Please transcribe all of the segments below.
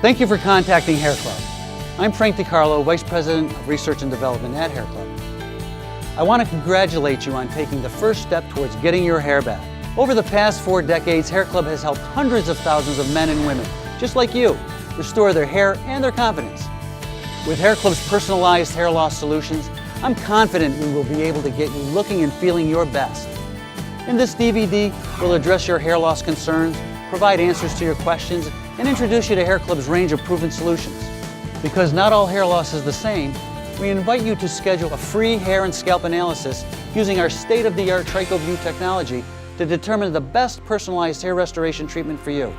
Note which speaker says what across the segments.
Speaker 1: Thank you for contacting Hair Club. I'm Frank DiCarlo, Vice President of Research and Development at Hair Club. I want to congratulate you on taking the first step towards getting your hair back. Over the past 4 decades, Hair Club has helped hundreds of thousands of men and women, just like you, restore their hair and their confidence. With Hair Club's personalized hair loss solutions, I'm confident we will be able to get you looking and feeling your best. In this DVD, we'll address your hair loss concerns, provide answers to your questions, and introduce you to Hair Club's range of proven solutions. Because not all hair loss is the same, we invite you to schedule a free hair and scalp analysis using our state-of-the-art TrichoView technology to determine the best personalized hair restoration treatment for you.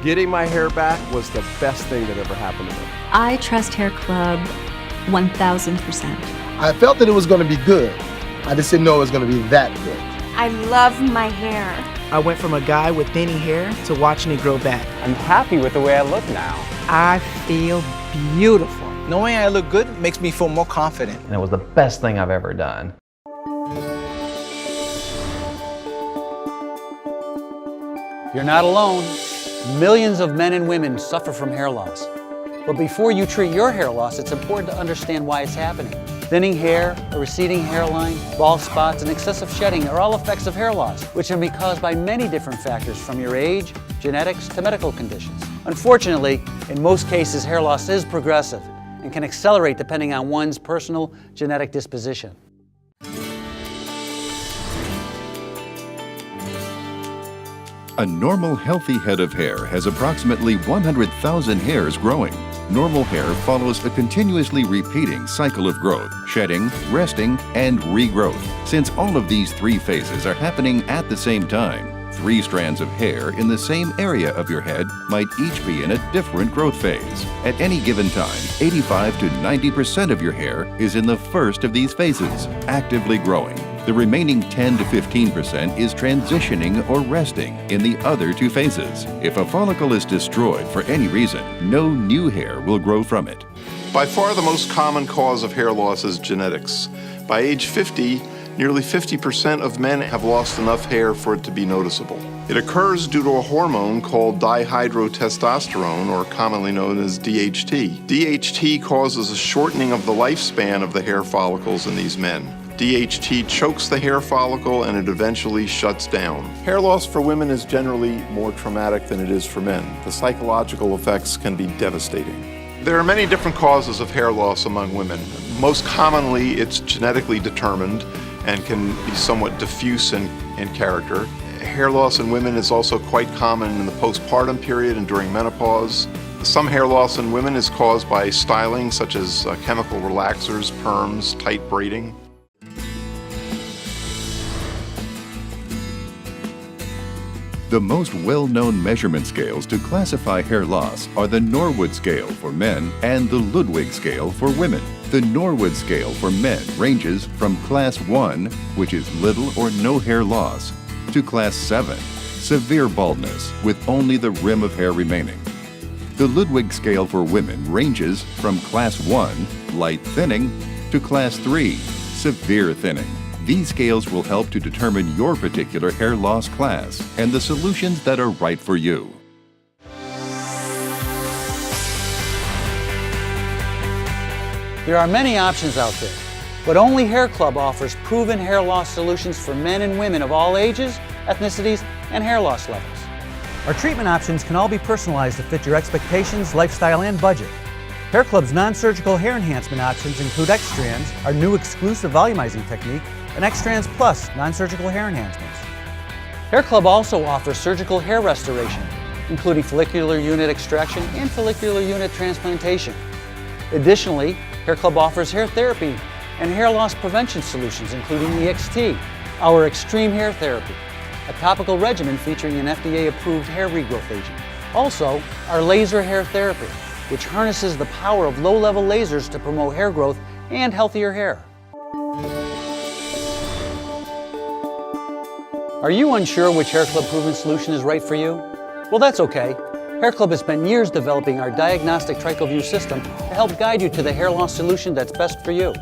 Speaker 2: Getting my hair back was the best thing that ever happened to me.
Speaker 3: I trust Hair Club 1000%.
Speaker 4: I felt that it was going to be good. I just didn't know it was going to be that good.
Speaker 5: I love my hair.
Speaker 6: I went from a guy with thinning hair to watching it grow back.
Speaker 7: I'm happy with the way I look now.
Speaker 8: I feel beautiful.
Speaker 9: Knowing I look good makes me feel more confident.
Speaker 7: And it was the best thing I've ever done.
Speaker 1: You're not alone. Millions of men and women suffer from hair loss. But before you treat your hair loss, it's important to understand why it's happening. Thinning hair, a receding hairline, bald spots, and excessive shedding are all effects of hair loss, which can be caused by many different factors from your age, genetics, to medical conditions. Unfortunately, in most cases, hair loss is progressive and can accelerate depending on one's personal genetic disposition.
Speaker 10: A normal, healthy head of hair has approximately 100,000 hairs growing. Normal hair follows a continuously repeating cycle of growth, shedding, resting, and regrowth. Since all of these 3 phases are happening at the same time, 3 strands of hair in the same area of your head might each be in a different growth phase. At any given time, 85 to 90% of your hair is in the first of these phases, actively growing. The remaining 10 to 15% is transitioning or resting in the other 2 phases. If a follicle is destroyed for any reason, no new hair will grow from it.
Speaker 11: By far the most common cause of hair loss is genetics. By age 50, nearly 50% of men have lost enough hair for it to be noticeable. It occurs due to a hormone called dihydrotestosterone, or commonly known as DHT. DHT causes a shortening of the lifespan of the hair follicles in these men. DHT chokes the hair follicle and it eventually shuts down. Hair loss for women is generally more traumatic than it is for men. The psychological effects can be devastating. There are many different causes of hair loss among women. Most commonly, it's genetically determined and can be somewhat diffuse in character. Hair loss in women is also quite common in the postpartum period and during menopause. Some hair loss in women is caused by styling, such as chemical relaxers, perms, tight braiding.
Speaker 10: The most well-known measurement scales to classify hair loss are the Norwood scale for men and the Ludwig scale for women. The Norwood scale for men ranges from Class 1, which is little or no hair loss, to Class 7, severe baldness with only the rim of hair remaining. The Ludwig scale for women ranges from Class 1, light thinning, to Class 3, severe thinning. These scales will help to determine your particular hair loss class and the solutions that are right for you.
Speaker 1: There are many options out there, but only Hair Club offers proven hair loss solutions for men and women of all ages, ethnicities, and hair loss levels. Our treatment options can all be personalized to fit your expectations, lifestyle, and budget. Hair Club's non-surgical hair enhancement options include X-Strands, our new exclusive volumizing technique, and X-Strands Plus non-surgical hair enhancements. Hair Club also offers surgical hair restoration, including follicular unit extraction and follicular unit transplantation. Additionally, Hair Club offers hair therapy and hair loss prevention solutions, including EXT, our extreme hair therapy, a topical regimen featuring an FDA-approved hair regrowth agent. Also, our laser hair therapy, which harnesses the power of low-level lasers to promote hair growth and healthier hair. Are you unsure which Hair Club proven solution is right for you? Well, that's okay. Hair Club has spent years developing our diagnostic TrichoView system to help guide you to the hair loss solution that's best for you.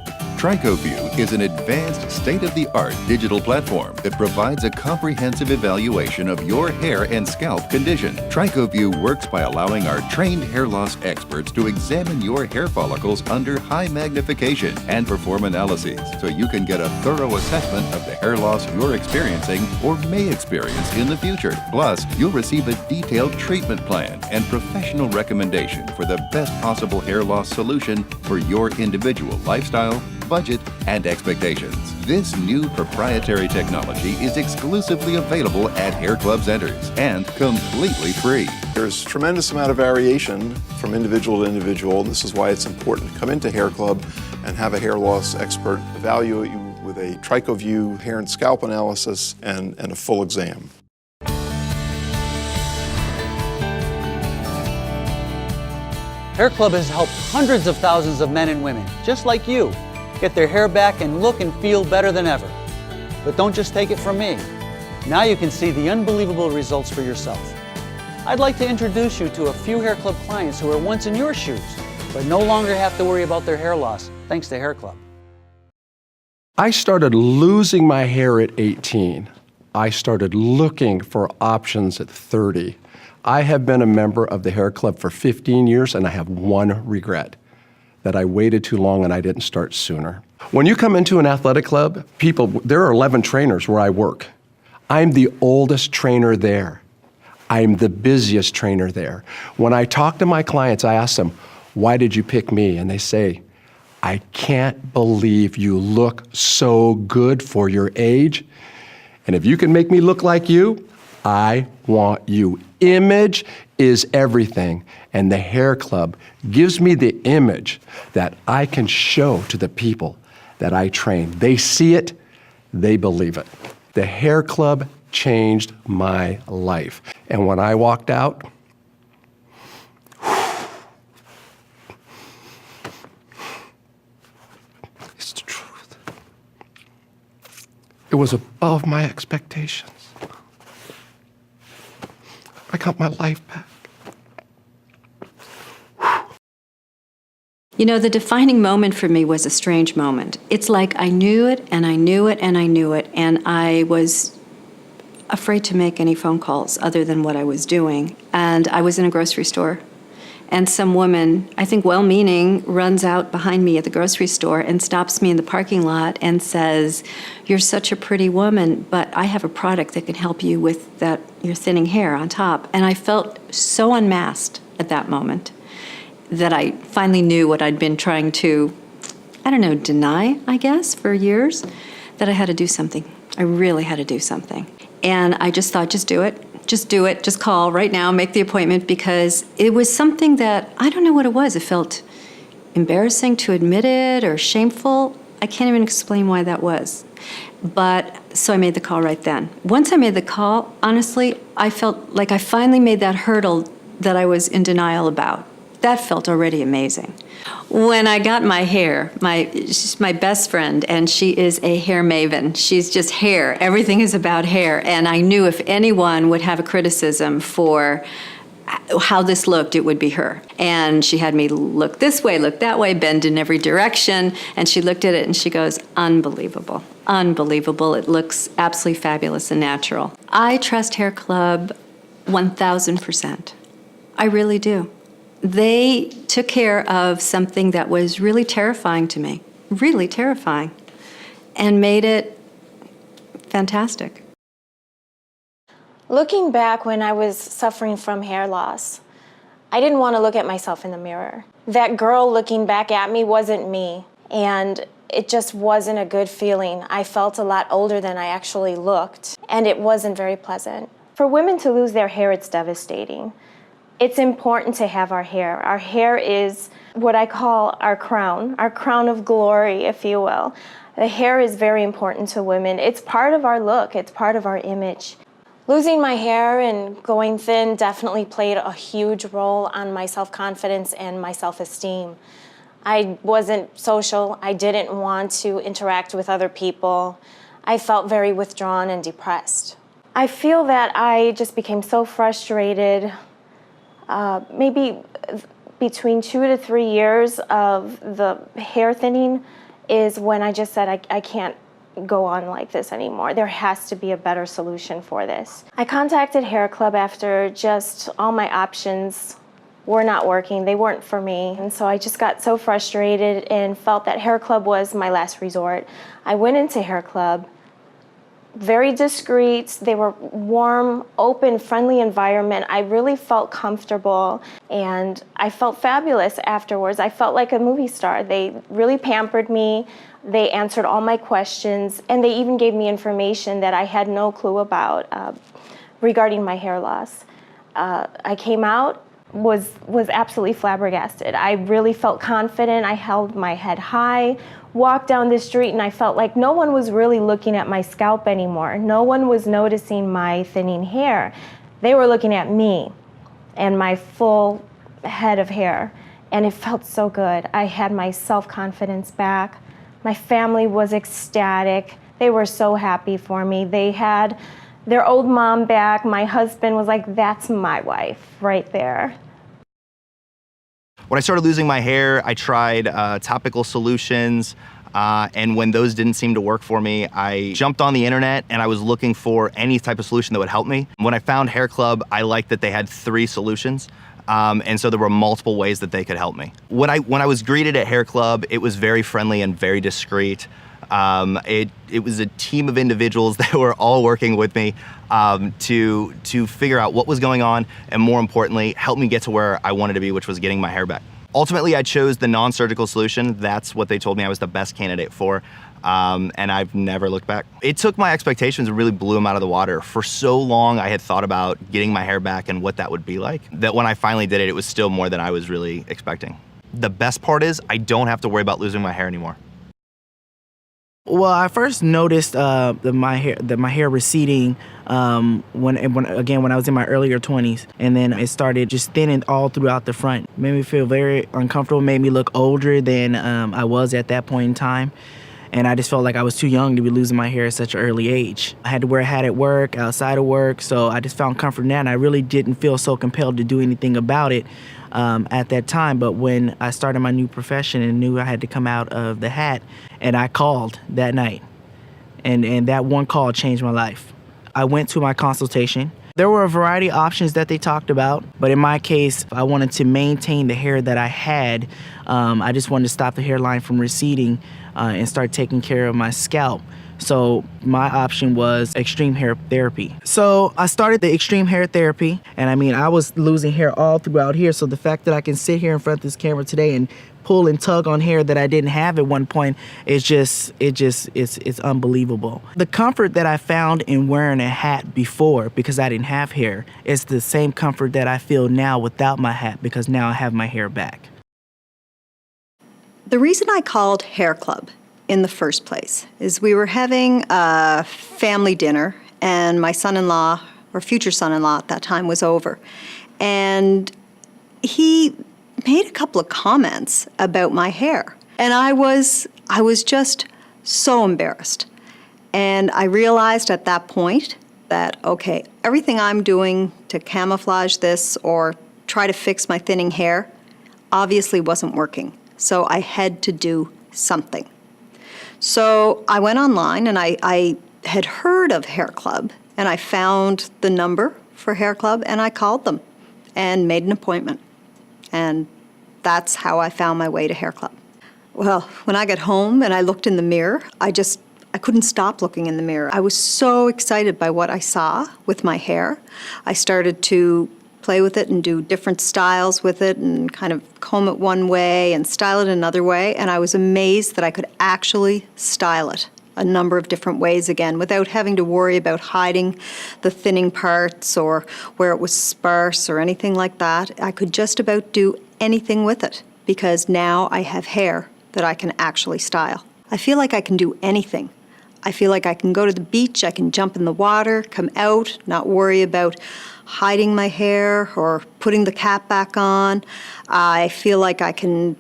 Speaker 10: TricoView is an advanced, state-of-the-art digital platform that provides a comprehensive evaluation of your hair and scalp condition. TricoView works by allowing our trained hair loss experts to examine your hair follicles under high magnification and perform analyses so you can get a thorough assessment of the hair loss you're experiencing or may experience in the future. Plus, you'll receive a detailed treatment plan and professional recommendation for the best possible hair loss solution for your individual lifestyle, budget, and expectations. This new proprietary technology is exclusively available at Hair Club centers and completely free.
Speaker 11: There's a tremendous amount of variation from individual to individual, and this is why it's important to come into Hair Club and have a hair loss expert evaluate you with a TricoView hair and scalp analysis and a full exam.
Speaker 1: Hair Club has helped hundreds of thousands of men and women, just like you, get their hair back and look and feel better than ever. But don't just take it from me. Now you can see the unbelievable results for yourself. I'd like to introduce you to a few Hair Club clients who were once in your shoes, but no longer have to worry about their hair loss, thanks to Hair Club.
Speaker 12: I started losing my hair at 18. I started looking for options at 30. I have been a member of the Hair Club for 15 years, and I have one regret, that I waited too long and I didn't start sooner. When you come into an athletic club, there are 11 trainers where I work. I'm the oldest trainer there. I'm the busiest trainer there. When I talk to my clients, I ask them, why did you pick me? And they say, I can't believe you look so good for your age. And if you can make me look like you, I want you. Image is everything, and the Hair Club gives me the image that I can show to the people that I train. They see it, they believe it. The Hair Club changed my life. And when I walked out, it's the truth. It was above my expectations. I got my life back.
Speaker 3: You know, the defining moment for me was a strange moment. It's like I knew it, and I knew it, and I knew it, and I was afraid to make any phone calls other than what I was doing. And I was in a grocery store, and some woman, I think well-meaning, runs out behind me at the grocery store and stops me in the parking lot and says, you're such a pretty woman, but I have a product that can help you with that, your thinning hair on top. And I felt so unmasked at that moment that I finally knew what I'd been trying to, deny, I guess, for years, that I had to do something. I really had to do something. And I just thought, just do it, just call right now, make the appointment, because it was something that, I don't know what it was. It felt embarrassing to admit it or shameful. I can't even explain why that was. But, so I made the call right then. Once I made the call, honestly, I felt like I finally made that hurdle that I was in denial about. That felt already amazing. When I got my hair, she's my best friend, and she is a hair maven. She's just hair. Everything is about hair. And I knew if anyone would have a criticism for how this looked, it would be her. And she had me look this way, look that way, bend in every direction. And she looked at it and she goes, unbelievable, unbelievable. It looks absolutely fabulous and natural. I trust Hair Club 1,000%. I really do. They took care of something that was really terrifying to me, really terrifying, and made it fantastic.
Speaker 5: Looking back when I was suffering from hair loss, I didn't want to look at myself in the mirror. That girl looking back at me wasn't me, and it just wasn't a good feeling. I felt a lot older than I actually looked, and it wasn't very pleasant. For women to lose their hair, it's devastating. It's important to have our hair. Our hair is what I call our crown of glory, if you will. The hair is very important to women. It's part of our look. It's part of our image. Losing my hair and going thin definitely played a huge role on my self-confidence and my self-esteem. I wasn't social. I didn't want to interact with other people. I felt very withdrawn and depressed. I feel that I just became so frustrated. Maybe between 2 to 3 years of the hair thinning, is when I just said, I can't go on like this anymore. There has to be a better solution for this. I contacted Hair Club after just all my options were not working. They weren't for me. And so I just got so frustrated and felt that Hair Club was my last resort. I went into Hair Club, very discreet. They were warm, open, friendly environment. I really felt comfortable and I felt fabulous afterwards. I felt like a movie star. They really pampered me. They answered all my questions and they even gave me information that I had no clue about regarding my hair loss. I came out, was absolutely flabbergasted. I really felt confident. I held my head high, walked down the street, and I felt like no one was really looking at my scalp anymore. No one was noticing my thinning hair. They were looking at me and my full head of hair, and it felt so good. I had my self-confidence back. My family was ecstatic. They were so happy for me. They had their old mom back. My husband was like, that's my wife right there.
Speaker 13: When I started losing my hair, I tried topical solutions, and when those didn't seem to work for me, I jumped on the internet and I was looking for any type of solution that would help me. When I found Hair Club, I liked that they had 3 solutions, and so there were multiple ways that they could help me. When I was greeted at Hair Club, it was very friendly and very discreet. It was a team of individuals that were all working with me to figure out what was going on and, more importantly, help me get to where I wanted to be, which was getting my hair back. Ultimately, I chose the non-surgical solution. That's what they told me I was the best candidate for, and I've never looked back. It took my expectations and really blew them out of the water. For so long, I had thought about getting my hair back and what that would be like, that when I finally did it, it was still more than I was really expecting. The best part is I don't have to worry about losing my hair anymore.
Speaker 6: Well, I first noticed my hair receding when I was in my earlier 20s, and then it started just thinning all throughout the front. Made me feel very uncomfortable. Made me look older than I was at that point in time, and I just felt like I was too young to be losing my hair at such an early age. I had to wear a hat at work, outside of work, so I just found comfort in that, and I really didn't feel so compelled to do anything about it at that time. But when I started my new profession and knew I had to come out of the hat, and I called that night, and that one call changed my life. I went to my consultation. There were a variety of options that they talked about, but in my case, I wanted to maintain the hair that I had. I just wanted to stop the hairline from receding and start taking care of my scalp. So my option was extreme hair therapy. So I started the extreme hair therapy, and I mean, I was losing hair all throughout here. So the fact that I can sit here in front of this camera today and pull and tug on hair that I didn't have at one point, it's unbelievable. The comfort that I found in wearing a hat before, because I didn't have hair, is the same comfort that I feel now without my hat, because now I have my hair back.
Speaker 3: The reason I called Hair Club in the first place is we were having a family dinner, and my son-in-law, or future son-in-law at that time, was over. And he made a couple of comments about my hair. And I was just so embarrassed. And I realized at that point that, okay, everything I'm doing to camouflage this or try to fix my thinning hair obviously wasn't working. So I had to do something. So I went online, and I had heard of Hair Club, and I found the number for Hair Club, and I called them and made an appointment. And that's how I found my way to Hair Club. Well, when I got home and I looked in the mirror, I couldn't stop looking in the mirror. I was so excited by what I saw with my hair. I started to play with it and do different styles with it and kind of comb it one way and style it another way, and I was amazed that I could actually style it a number of different ways again without having to worry about hiding the thinning parts or where it was sparse or anything like that. I could just about do anything with it because now I have hair that I can actually style. I feel like I can do anything. I feel like I can go to the beach, I can jump in the water, come out, not worry about hiding my hair or putting the cap back on. I feel like I can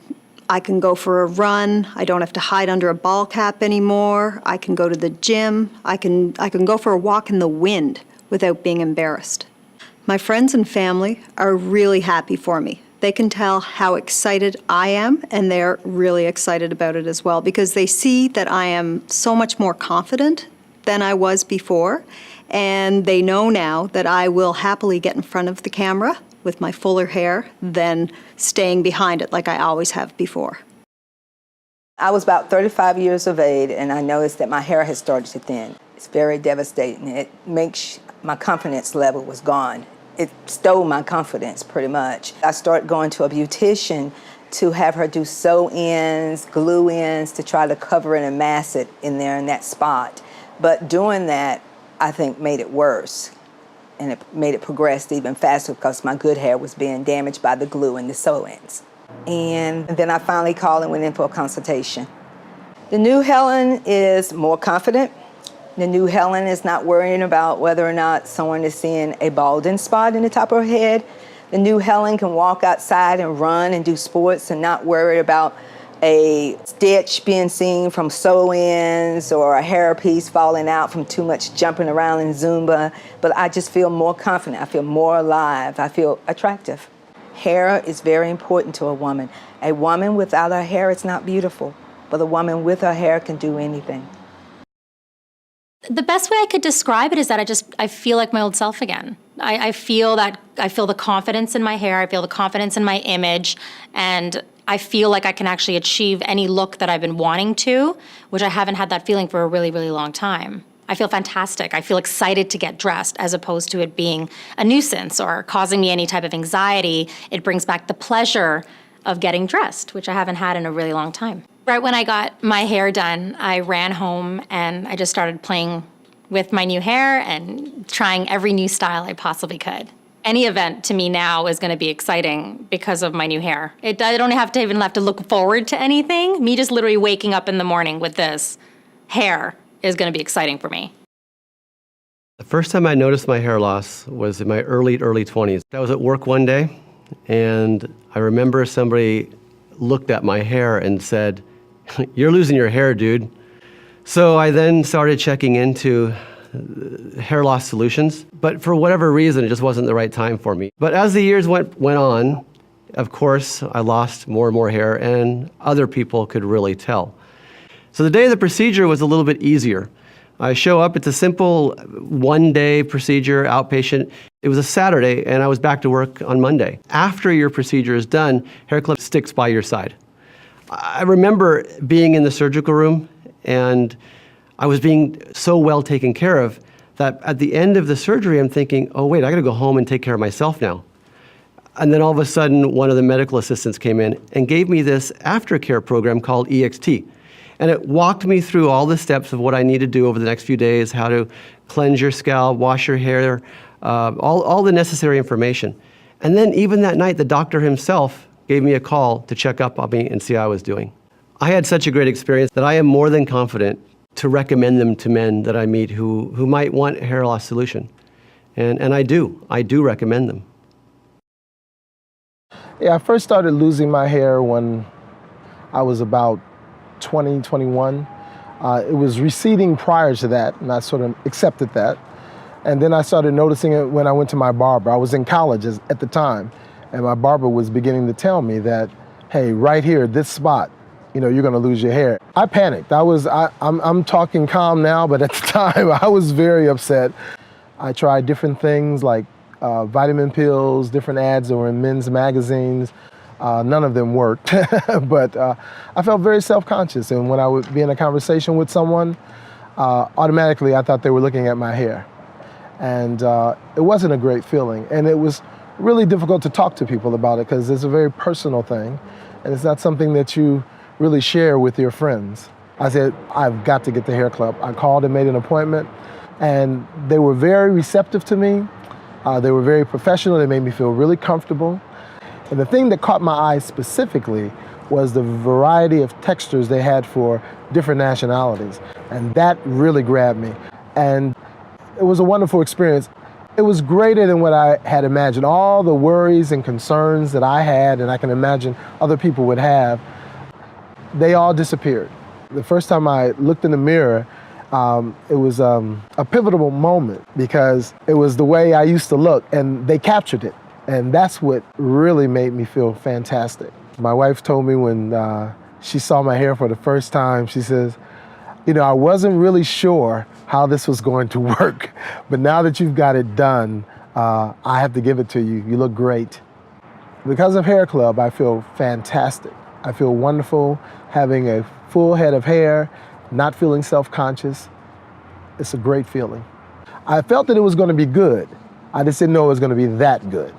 Speaker 3: go for a run. I don't have to hide under a ball cap anymore. I can go to the gym. I can go for a walk in the wind without being embarrassed. My friends and family are really happy for me. They can tell how excited I am, and they're really excited about it as well because they see that I am so much more confident than I was before, and they know now that I will happily get in front of the camera with my fuller hair than staying behind it like I always have before.
Speaker 14: I was about 35 years of age, and I noticed that my hair had started to thin. It's very devastating. It makes my confidence level was gone. It stole my confidence pretty much. I started going to a beautician to have her do sew-ins, glue-ins to try to cover it and mask it in there in that spot. But doing that, I think, made it worse. And it made it progress even faster because my good hair was being damaged by the glue and the sew-ins. And then I finally called and went in for a consultation. The new Helen is more confident. The new Helen is not worrying about whether or not someone is seeing a balding spot in the top of her head. The new Helen can walk outside and run and do sports and not worry about a stitch being seen from sew-ins or a hairpiece falling out from too much jumping around in Zumba. But I just feel more confident. I feel more alive. I feel attractive. Hair is very important to a woman. A woman without her hair is not beautiful, but a woman with her hair can do anything.
Speaker 15: The best way I could describe it is that I feel like my old self again. I feel the confidence in my hair, I feel the confidence in my image, and I feel like I can actually achieve any look that I've been wanting to, which I haven't had that feeling for a really, really long time. I feel fantastic. I feel excited to get dressed as opposed to it being a nuisance or causing me any type of anxiety. It brings back the pleasure of getting dressed, which I haven't had in a really long time. Right when I got my hair done, I ran home and I just started playing with my new hair and trying every new style I possibly could. Any event to me now is going to be exciting because of my new hair. I don't have to look forward to anything. Me just literally waking up in the morning with this hair is going to be exciting for me.
Speaker 16: The first time I noticed my hair loss was in my early 20s. I was at work one day, and I remember somebody looked at my hair and said, "You're losing your hair, dude." So I then started checking into hair loss solutions, but for whatever reason, it just wasn't the right time for me. But as the years went on, of course, I lost more and more hair, and other people could really tell. So the day of the procedure was a little bit easier. I show up, it's a simple one-day procedure, outpatient. It was a Saturday, and I was back to work on Monday. After your procedure is done, Hair Club sticks by your side. I remember being in the surgical room, and I was being so well taken care of that at the end of the surgery, I'm thinking, oh wait, I gotta go home and take care of myself now. And then all of a sudden, one of the medical assistants came in and gave me this aftercare program called EXT. And it walked me through all the steps of what I need to do over the next few days, how to cleanse your scalp, wash your hair, all the necessary information. And then even that night, the doctor himself gave me a call to check up on me and see how I was doing. I had such a great experience that I am more than confident to recommend them to men that I meet who might want a hair loss solution. And I do recommend them.
Speaker 4: Yeah, I first started losing my hair when I was about 20, 21. It was receding prior to that, and I sort of accepted that. And then I started noticing it when I went to my barber. I was in college at the time, and my barber was beginning to tell me that, hey, right here, this spot, you're gonna lose your hair. I panicked. I'm talking calm now, but at the time, I was very upset. I tried different things like vitamin pills, different ads that were in men's magazines. None of them worked, but I felt very self-conscious. And when I would be in a conversation with someone, automatically I thought they were looking at my hair. And it wasn't a great feeling. And it was really difficult to talk to people about it because it's a very personal thing. And it's not something that you really share with your friends. I said, I've got to get the Hair Club. I called and made an appointment. And they were very receptive to me. They were very professional. They made me feel really comfortable. And the thing that caught my eye specifically was the variety of textures they had for different nationalities. And that really grabbed me. And it was a wonderful experience. It was greater than what I had imagined. All the worries and concerns that I had, and I can imagine other people would have, they all disappeared. The first time I looked in the mirror, it was a pivotal moment because it was the way I used to look, and they captured it. And that's what really made me feel fantastic. My wife told me when she saw my hair for the first time, she says, you know, I wasn't really sure how this was going to work, but now that you've got it done, I have to give it to you. You look great. Because of Hair Club, I feel fantastic. I feel wonderful having a full head of hair, not feeling self-conscious. It's a great feeling. I felt that it was going to be good. I just didn't know it was going to be that good.